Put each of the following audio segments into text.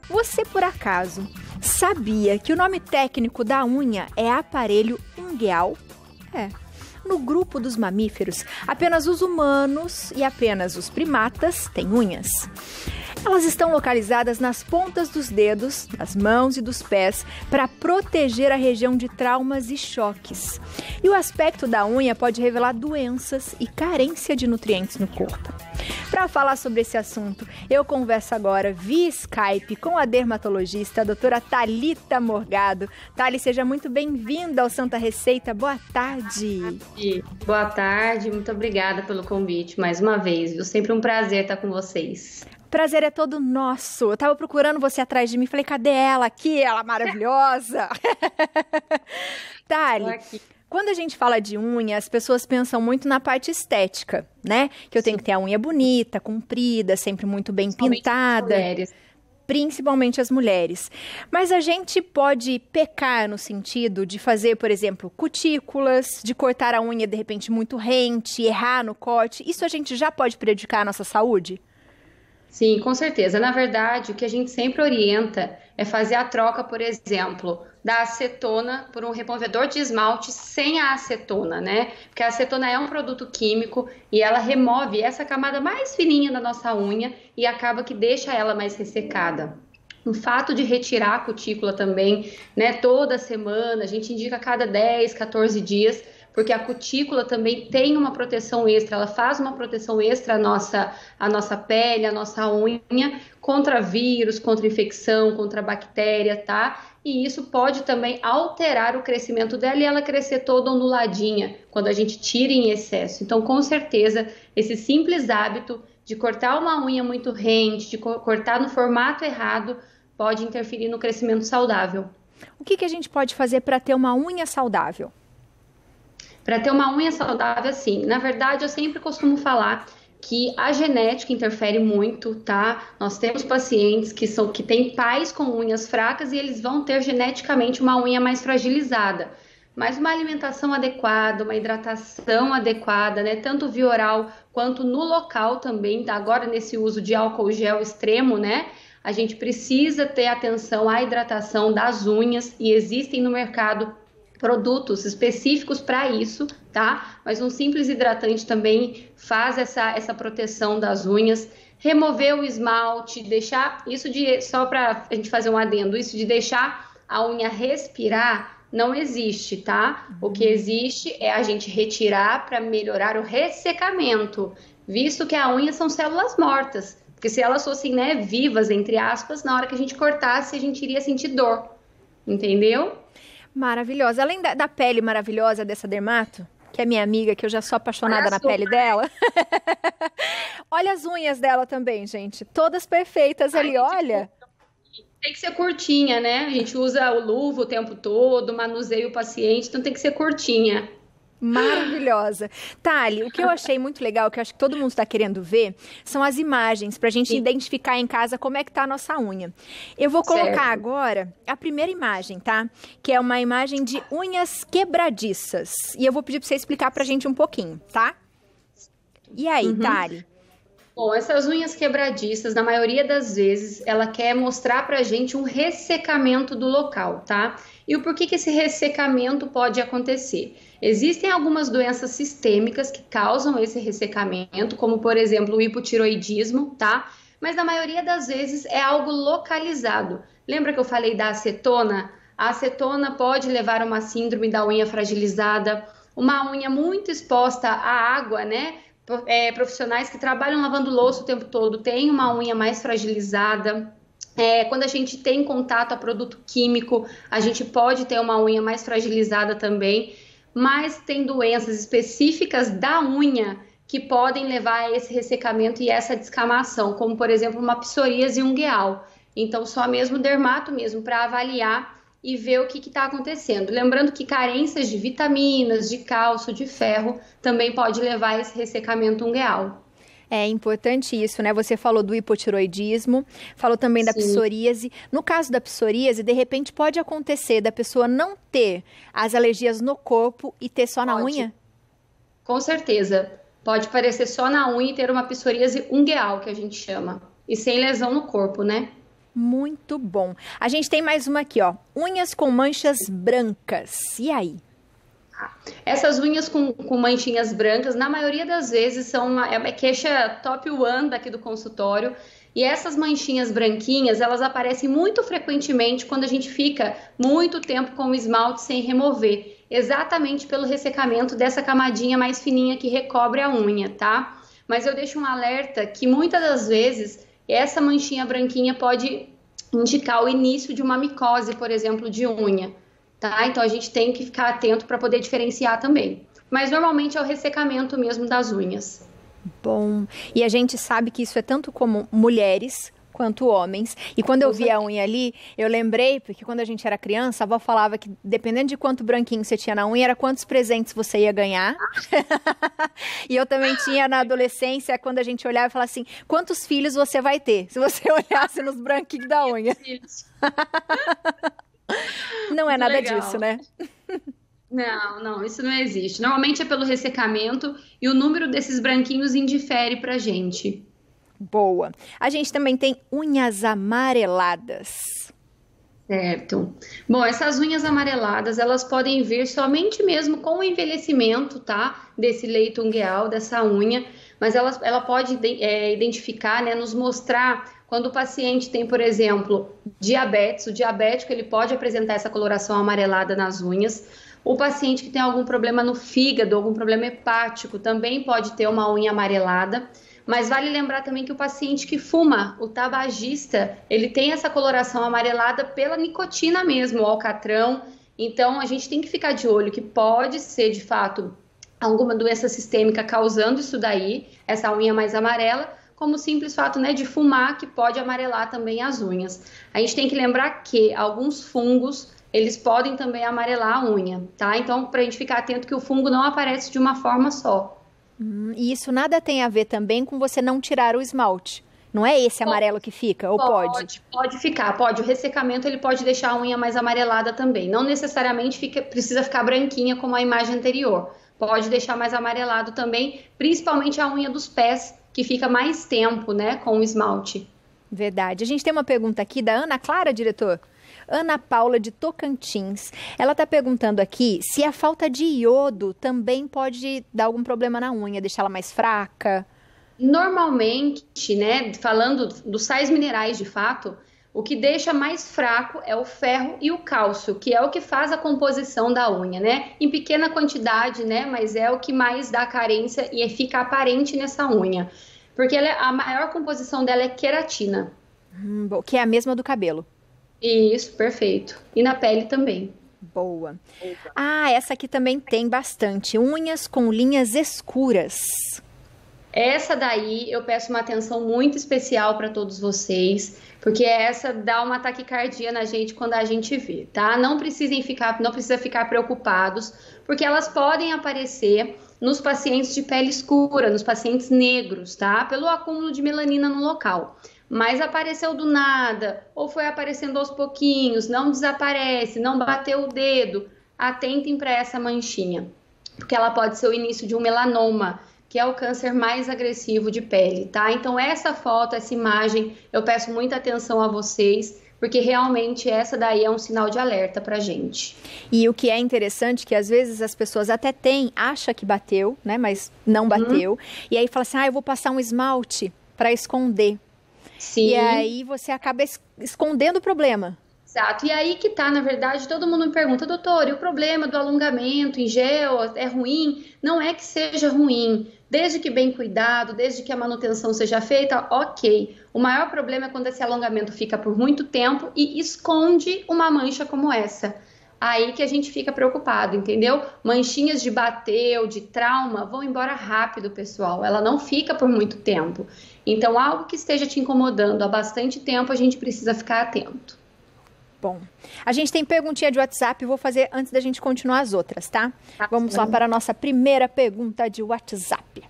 Você, por acaso, sabia que o nome técnico da unha é aparelho ungueal? No grupo dos mamíferos, apenas os humanos e apenas os primatas têm unhas. Elas estão localizadas nas pontas dos dedos, das mãos e dos pés para proteger a região de traumas e choques. E o aspecto da unha pode revelar doenças e carência de nutrientes no corpo. Para falar sobre esse assunto, eu converso agora via Skype com a dermatologista, a doutora Thalita Morgado. Thali, seja muito bem-vinda ao Santa Receita. Boa tarde. Boa tarde, muito obrigada pelo convite mais uma vez, viu? Sempre um prazer estar com vocês. Prazer é todo nosso. Eu tava procurando você atrás de mim, falei, cadê ela aqui? Ela maravilhosa. Thali, quando a gente fala de unha, as pessoas pensam muito na parte estética, né? Que eu tenho que ter a unha bonita, comprida, sempre muito bem pintada. Principalmente as mulheres. Mas a gente pode pecar no sentido de fazer, por exemplo, cutículas, de cortar a unha de repente muito rente, errar no corte. Isso a gente já pode prejudicar a nossa saúde? Sim, com certeza. Na verdade, o que a gente sempre orienta é fazer a troca, por exemplo, da acetona por um removedor de esmalte sem a acetona, né? Porque a acetona é um produto químico e ela remove essa camada mais fininha da nossa unha e acaba que deixa ela mais ressecada. O fato de retirar a cutícula também, né, toda semana, a gente indica a cada 10, 14 dias, porque a cutícula também tem uma proteção extra, ela faz uma proteção extra à nossa pele, à nossa unha, contra vírus, contra infecção, contra bactéria, tá? E isso pode também alterar o crescimento dela e ela crescer toda onduladinha, quando a gente tira em excesso. Então, com certeza, esse simples hábito de cortar uma unha muito rente, de cortar no formato errado, pode interferir no crescimento saudável. O que a gente pode fazer para ter uma unha saudável? Para ter uma unha saudável, assim, na verdade, eu sempre costumo falar que a genética interfere muito, tá? Nós temos pacientes que têm pais com unhas fracas e eles vão ter geneticamente uma unha mais fragilizada. Mas uma alimentação adequada, uma hidratação adequada, né? Tanto via oral quanto no local também, tá? Agora nesse uso de álcool gel extremo, né? A gente precisa ter atenção à hidratação das unhas e existem no mercado produtos específicos para isso, tá? Mas um simples hidratante também faz essa proteção das unhas. Remover o esmalte, deixar isso só para a gente fazer um adendo, isso de deixar a unha respirar não existe, tá? O que existe é a gente retirar para melhorar o ressecamento, visto que a unha são células mortas, porque se elas fossem, né, vivas, entre aspas, na hora que a gente cortasse, a gente iria sentir dor, entendeu? Maravilhosa. Além da pele maravilhosa dessa dermato, que é minha amiga, que eu já sou apaixonada na pele dela. Olha as unhas dela também, gente. Todas perfeitas ali, olha. Tem que ser curtinha, né? A gente usa o luva o tempo todo, manuseia o paciente, então tem que ser curtinha. Maravilhosa. Thali, o que eu achei muito legal, que eu acho que todo mundo está querendo ver, são as imagens, para a gente identificar em casa como é que tá a nossa unha. Eu vou colocar agora a primeira imagem, tá? Que é uma imagem de unhas quebradiças. E eu vou pedir para você explicar para a gente um pouquinho, tá? E aí, Thali? Bom, essas unhas quebradiças, na maioria das vezes, ela quer mostrar pra gente um ressecamento do local, tá? E o porquê que esse ressecamento pode acontecer? Existem algumas doenças sistêmicas que causam esse ressecamento, como, por exemplo, o hipotiroidismo, tá? Mas na maioria das vezes é algo localizado. Lembra que eu falei da acetona? A acetona pode levar a uma síndrome da unha fragilizada, uma unha muito exposta à água, né? Profissionais que trabalham lavando louça o tempo todo têm uma unha mais fragilizada. Quando a gente tem contato a produto químico, a gente pode ter uma unha mais fragilizada também, mas tem doenças específicas da unha que podem levar a esse ressecamento e essa descamação, como por exemplo uma psoríase ungueal. Então só mesmo dermato mesmo para avaliar e ver o que está acontecendo. Lembrando que carências de vitaminas, de cálcio, de ferro, também pode levar a esse ressecamento ungueal. É importante isso, né? Você falou do hipotiroidismo, falou também da psoríase. No caso da psoríase, de repente pode acontecer da pessoa não ter as alergias no corpo e ter só na unha? Com certeza. Pode parecer só na unha e ter uma psoríase ungueal, que a gente chama. E sem lesão no corpo, né? Muito bom. A gente tem mais uma aqui, ó. Unhas com manchas brancas. E aí? Essas unhas com manchinhas brancas, na maioria das vezes, são a queixa top one daqui do consultório. E essas manchinhas branquinhas, elas aparecem muito frequentemente quando a gente fica muito tempo com o esmalte sem remover. Exatamente pelo ressecamento dessa camadinha mais fininha que recobre a unha, tá? Mas eu deixo um alerta que muitas das vezes essa manchinha branquinha pode indicar o início de uma micose, por exemplo, de unha. Tá? Então a gente tem que ficar atento para poder diferenciar também. Mas normalmente é o ressecamento mesmo das unhas. Bom, e a gente sabe que isso é tanto como mulheres quanto homens. E quando eu vi a unha ali, eu lembrei, porque quando a gente era criança, a avó falava que dependendo de quanto branquinho você tinha na unha, era quantos presentes você ia ganhar. E eu também tinha na adolescência, quando a gente olhava e falava assim, quantos filhos você vai ter? Se você olhasse nos branquinhos da unha. Não é nada disso, né? Não, isso não existe. Normalmente é pelo ressecamento e o número desses branquinhos indifere pra gente. Boa. A gente também tem unhas amareladas. Certo. Bom, essas unhas amareladas, elas podem vir somente mesmo com o envelhecimento, tá? Desse leito ungueal, dessa unha, mas ela pode identificar, né, nos mostrar quando o paciente tem, por exemplo, diabetes. O diabético, ele pode apresentar essa coloração amarelada nas unhas. O paciente que tem algum problema no fígado, algum problema hepático, também pode ter uma unha amarelada. Mas vale lembrar também que o paciente que fuma, o tabagista, ele tem essa coloração amarelada pela nicotina mesmo, o alcatrão. Então, a gente tem que ficar de olho que pode ser, de fato, alguma doença sistêmica causando isso daí, essa unha mais amarela, como o simples fato, né, de fumar, que pode amarelar também as unhas. A gente tem que lembrar que alguns fungos, eles podem também amarelar a unha, tá? Então, para a gente ficar atento que o fungo não aparece de uma forma só. E isso nada tem a ver também com você não tirar o esmalte. Não é esse amarelo que fica, ou pode? Pode ficar, pode. O ressecamento ele pode deixar a unha mais amarelada também. Não necessariamente precisa ficar branquinha como a imagem anterior. Pode deixar mais amarelado também, principalmente a unha dos pés, que fica mais tempo, né, com o esmalte. Verdade. A gente tem uma pergunta aqui da Ana Clara, diretor. Ana Paula de Tocantins. Ela está perguntando aqui se a falta de iodo também pode dar algum problema na unha, deixá-la mais fraca. Normalmente, né, falando dos sais minerais de fato, o que deixa mais fraco é o ferro e o cálcio, que é o que faz a composição da unha, né? Em pequena quantidade, né, mas é o que mais dá carência e fica aparente nessa unha. Porque a maior composição dela é queratina. Que é a mesma do cabelo. Isso, perfeito. E na pele também. Boa. Ah, essa aqui também tem bastante. Unhas com linhas escuras. Essa daí eu peço uma atenção muito especial para todos vocês, porque essa dá uma taquicardia na gente quando a gente vê, tá? Não precisa ficar preocupados, porque elas podem aparecer nos pacientes de pele escura, nos pacientes negros, tá? Pelo acúmulo de melanina no local. Mas apareceu do nada, ou foi aparecendo aos pouquinhos, não desaparece, não bateu o dedo, atentem para essa manchinha, porque ela pode ser o início de um melanoma, que é o câncer mais agressivo de pele, tá? Então essa foto, essa imagem, eu peço muita atenção a vocês, porque realmente essa daí é um sinal de alerta pra gente. E o que é interessante, que às vezes as pessoas até acha que bateu, né, mas não bateu, e aí fala assim, eu vou passar um esmalte para esconder. Sim. E aí você acaba escondendo o problema. Exato. E aí que tá, na verdade, todo mundo me pergunta, doutor, e o problema do alongamento em gel é ruim? Não é que seja ruim, desde que bem cuidado, desde que a manutenção seja feita, ok. O maior problema é quando esse alongamento fica por muito tempo e esconde uma mancha como essa. Aí que a gente fica preocupado, entendeu? Manchinhas de bateu, de trauma, vão embora rápido, pessoal. Ela não fica por muito tempo. Então, algo que esteja te incomodando há bastante tempo, a gente precisa ficar atento. Bom, a gente tem perguntinha de WhatsApp, vou fazer antes da gente continuar as outras, tá? Vamos lá para a nossa primeira pergunta de WhatsApp.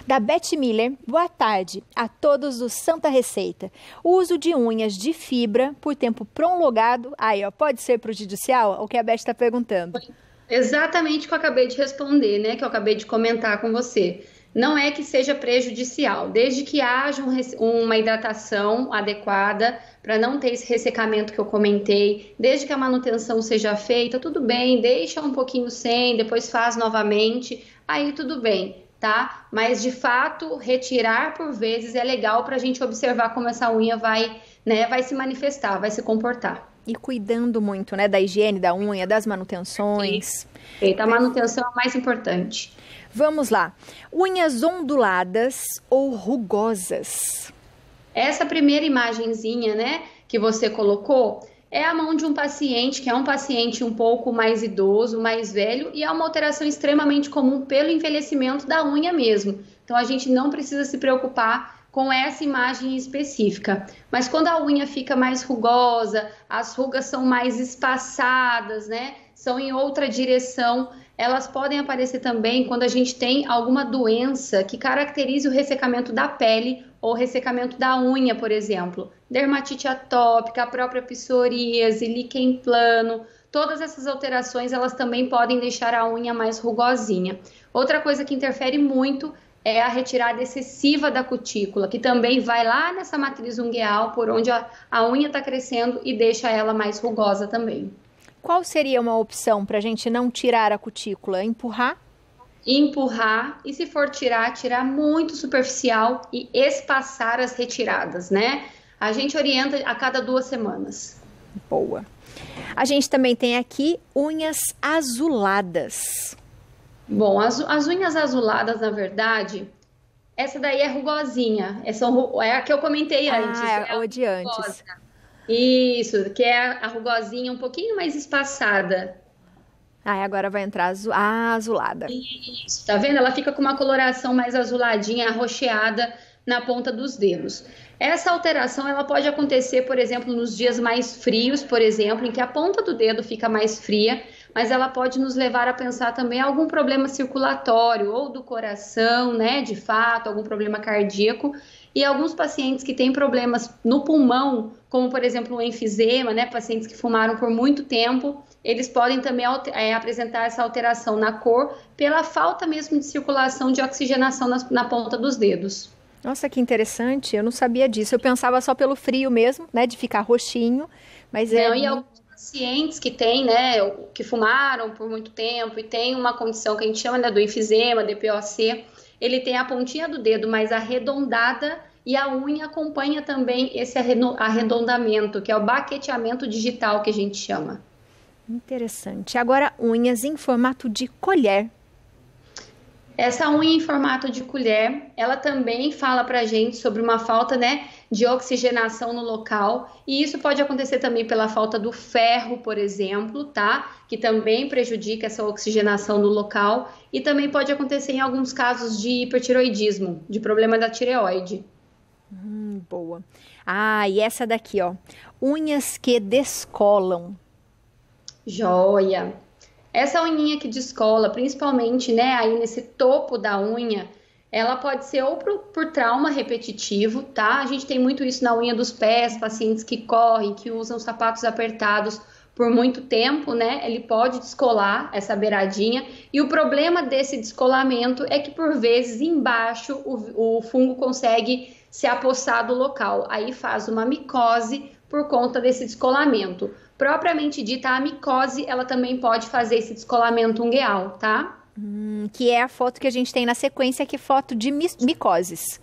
Da Beth Miller, boa tarde a todos do Santa Receita. O uso de unhas de fibra por tempo prolongado, pode ser prejudicial? O que a Beth está perguntando. Exatamente o que eu acabei de responder, né? Que eu acabei de comentar com você. não é que seja prejudicial, desde que haja uma hidratação adequada para não ter esse ressecamento que eu comentei, desde que a manutenção seja feita, tudo bem, deixa um pouquinho sem, depois faz novamente, aí tudo bem, tá? Mas de fato, retirar por vezes é legal para a gente observar como essa unha vai, né, vai se manifestar, vai se comportar. E cuidando muito, né, da higiene da unha, das manutenções. Feita a manutenção é a mais importante. Vamos lá. Unhas onduladas ou rugosas? Essa primeira imagenzinha, né, que você colocou, é a mão de um paciente, que é um paciente um pouco mais idoso, mais velho, e é uma alteração extremamente comum pelo envelhecimento da unha mesmo. Então, a gente não precisa se preocupar com essa imagem específica. Mas quando a unha fica mais rugosa, as rugas são mais espaçadas, né, são em outra direção, elas podem aparecer também quando a gente tem alguma doença que caracterize o ressecamento da pele ou ressecamento da unha, por exemplo. Dermatite atópica, a própria psoríase, líquen plano, todas essas alterações elas também podem deixar a unha mais rugosinha. Outra coisa que interfere muito é a retirada excessiva da cutícula, que também vai lá nessa matriz ungueal, por onde a unha está crescendo e deixa ela mais rugosa também. Qual seria uma opção para a gente não tirar a cutícula? Empurrar? Empurrar, e se for tirar, tirar muito superficial e espaçar as retiradas, né? A gente orienta a cada 2 semanas. Boa. A gente também tem aqui unhas azuladas. Bom, as unhas azuladas, na verdade, essa daí é rugosinha. É a que eu comentei antes. É a de antes. Rugosa. Isso, que é a rugosinha um pouquinho mais espaçada. Agora vai entrar a azulada. Isso, tá vendo? Ela fica com uma coloração mais azuladinha, arroxeada na ponta dos dedos. Essa alteração, ela pode acontecer, por exemplo, nos dias mais frios, por exemplo, em que a ponta do dedo fica mais fria, mas ela pode nos levar a pensar também algum problema circulatório, ou do coração, né, de fato, algum problema cardíaco. E alguns pacientes que têm problemas no pulmão, como por exemplo o enfisema, né, pacientes que fumaram por muito tempo, eles podem também apresentar essa alteração na cor pela falta mesmo de circulação de oxigenação na ponta dos dedos. Nossa, que interessante, eu não sabia disso, eu pensava só pelo frio mesmo, né, de ficar roxinho, mas não, e alguns pacientes que têm, né, que fumaram por muito tempo e tem uma condição que a gente chama, né, do enfisema, DPOC, ele tem a pontinha do dedo mais arredondada e a unha acompanha também esse arredondamento, que é o baqueteamento digital que a gente chama. Interessante. Agora, unhas em formato de colher. Essa unha em formato de colher, ela também fala pra gente sobre uma falta, né, de oxigenação no local, e isso pode acontecer também pela falta do ferro, por exemplo, tá? Que também prejudica essa oxigenação no local, e também pode acontecer em alguns casos de hipertiroidismo, de problema da tireoide. Boa. E essa daqui, ó, unhas que descolam. Joia! Essa unhinha que descola, principalmente, né, aí nesse topo da unha, ela pode ser ou por trauma repetitivo, tá? A gente tem muito isso na unha dos pés, pacientes que correm, que usam sapatos apertados por muito tempo, né? Ele pode descolar essa beiradinha. E o problema desse descolamento é que, por vezes, embaixo o fungo consegue se apossar do local. Aí faz uma micose por conta desse descolamento. Propriamente dita, a micose, ela também pode fazer esse descolamento ungueal, tá? Que é a foto que a gente tem na sequência, que é foto de micoses.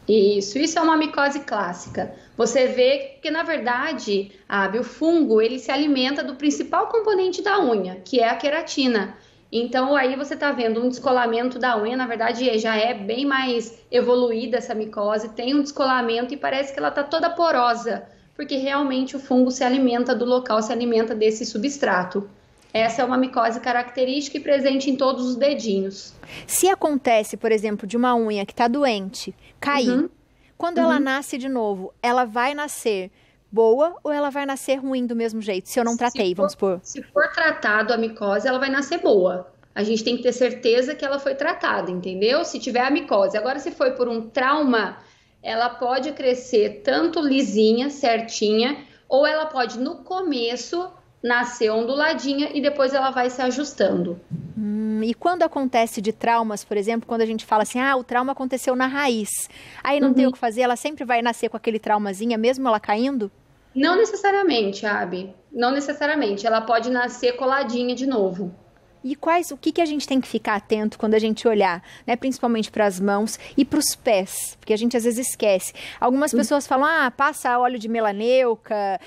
Isso é uma micose clássica. Você vê que, na verdade, o fungo, ele se alimenta do principal componente da unha, que é a queratina. Então, aí você está vendo um descolamento da unha, na verdade, já é bem mais evoluída essa micose, tem um descolamento e parece que ela está toda porosa, porque realmente o fungo se alimenta do local, se alimenta desse substrato. Essa é uma micose característica e presente em todos os dedinhos. Se acontece, por exemplo, de uma unha que está doente, cair, quando ela nasce de novo, ela vai nascer boa ou ela vai nascer ruim do mesmo jeito? Se eu não tratei, vamos supor. Se for tratado a micose, ela vai nascer boa. A gente tem que ter certeza que ela foi tratada, entendeu? Se tiver a micose. Agora, se foi por um trauma, ela pode crescer tanto lisinha, certinha, ou ela pode, no começo, nascer onduladinha e depois ela vai se ajustando. E quando acontece de traumas, por exemplo, quando a gente fala assim, o trauma aconteceu na raiz, aí não tem o que fazer, ela sempre vai nascer com aquele traumazinha, mesmo ela caindo? Não necessariamente, Abi. Não necessariamente. Ela pode nascer coladinha de novo. E o que a gente tem que ficar atento quando a gente olhar, né? Principalmente para as mãos e para os pés, porque a gente às vezes esquece. Algumas pessoas falam, passa óleo de melaneuca,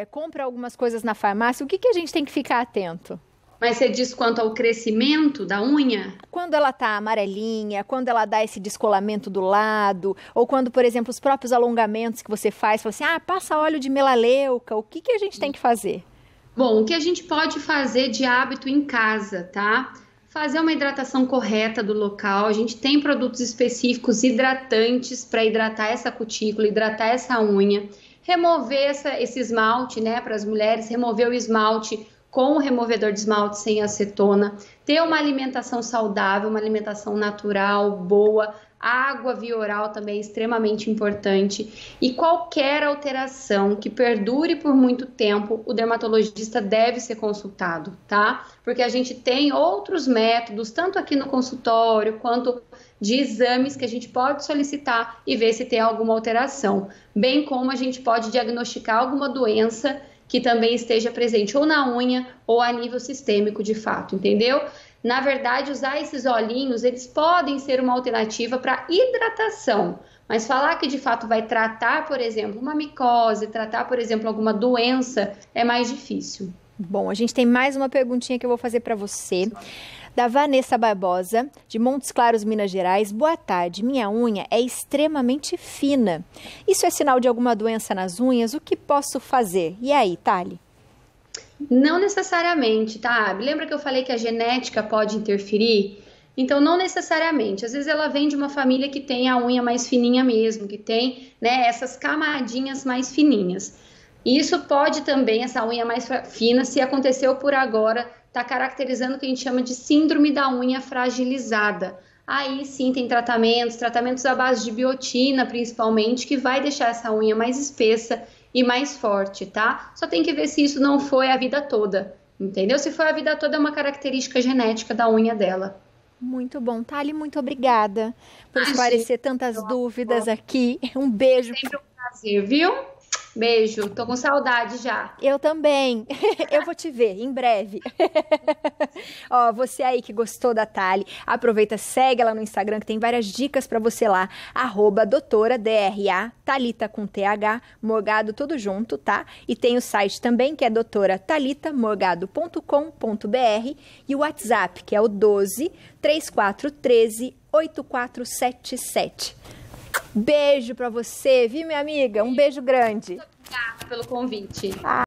compra algumas coisas na farmácia. O que a gente tem que ficar atento? Mas você diz quanto ao crescimento da unha? Quando ela tá amarelinha, quando ela dá esse descolamento do lado, ou quando, por exemplo, os próprios alongamentos que você faz, fala assim, passa óleo de melaleuca, o que a gente tem que fazer? Bom, o que a gente pode fazer de hábito em casa, tá? Fazer uma hidratação correta do local. A gente tem produtos específicos hidratantes para hidratar essa cutícula, hidratar essa unha. Remover esse esmalte, né? Para as mulheres, remover o esmalte com o removedor de esmalte sem acetona. Ter uma alimentação saudável, uma alimentação natural, boa. A água via oral também é extremamente importante. E qualquer alteração que perdure por muito tempo, o dermatologista deve ser consultado, tá? Porque a gente tem outros métodos, tanto aqui no consultório, quanto de exames que a gente pode solicitar e ver se tem alguma alteração. Bem como a gente pode diagnosticar alguma doença que também esteja presente ou na unha ou a nível sistêmico de fato, entendeu? Na verdade, usar esses olhinhos, eles podem ser uma alternativa para hidratação, mas falar que de fato vai tratar, por exemplo, uma micose, tratar, por exemplo, alguma doença, é mais difícil. Bom, a gente tem mais uma perguntinha que eu vou fazer para você, da Vanessa Barbosa, de Montes Claros, Minas Gerais. Boa tarde, minha unha é extremamente fina. Isso é sinal de alguma doença nas unhas? O que posso fazer? E aí, Thali? Não necessariamente, tá? Lembra que eu falei que a genética pode interferir? Então, não necessariamente. Às vezes ela vem de uma família que tem a unha mais fininha mesmo, que tem, né, essas camadinhas mais fininhas. Isso pode também, essa unha mais fina, se aconteceu por agora, tá caracterizando o que a gente chama de síndrome da unha fragilizada. Aí sim tem tratamentos à base de biotina, principalmente, que vai deixar essa unha mais espessa e mais forte, tá? Só tem que ver se isso não foi a vida toda, entendeu? Se foi a vida toda, é uma característica genética da unha dela. Muito bom, Thali, muito obrigada por esclarecer tantas dúvidas aqui. Um beijo. Sempre um prazer, viu? Beijo, tô com saudade já. Eu também. Eu vou te ver em breve. Ó, você aí que gostou da Thali, aproveita, segue ela no Instagram que tem várias dicas pra você lá. @doutora DRA, Thalita com TH, Morgado tudo junto, tá? E tem o site também que é doutoratalitamorgado.com.br e o WhatsApp que é o 12 3413 8477. Beijo pra você, viu, minha amiga? Um beijo grande. Muito obrigada pelo convite.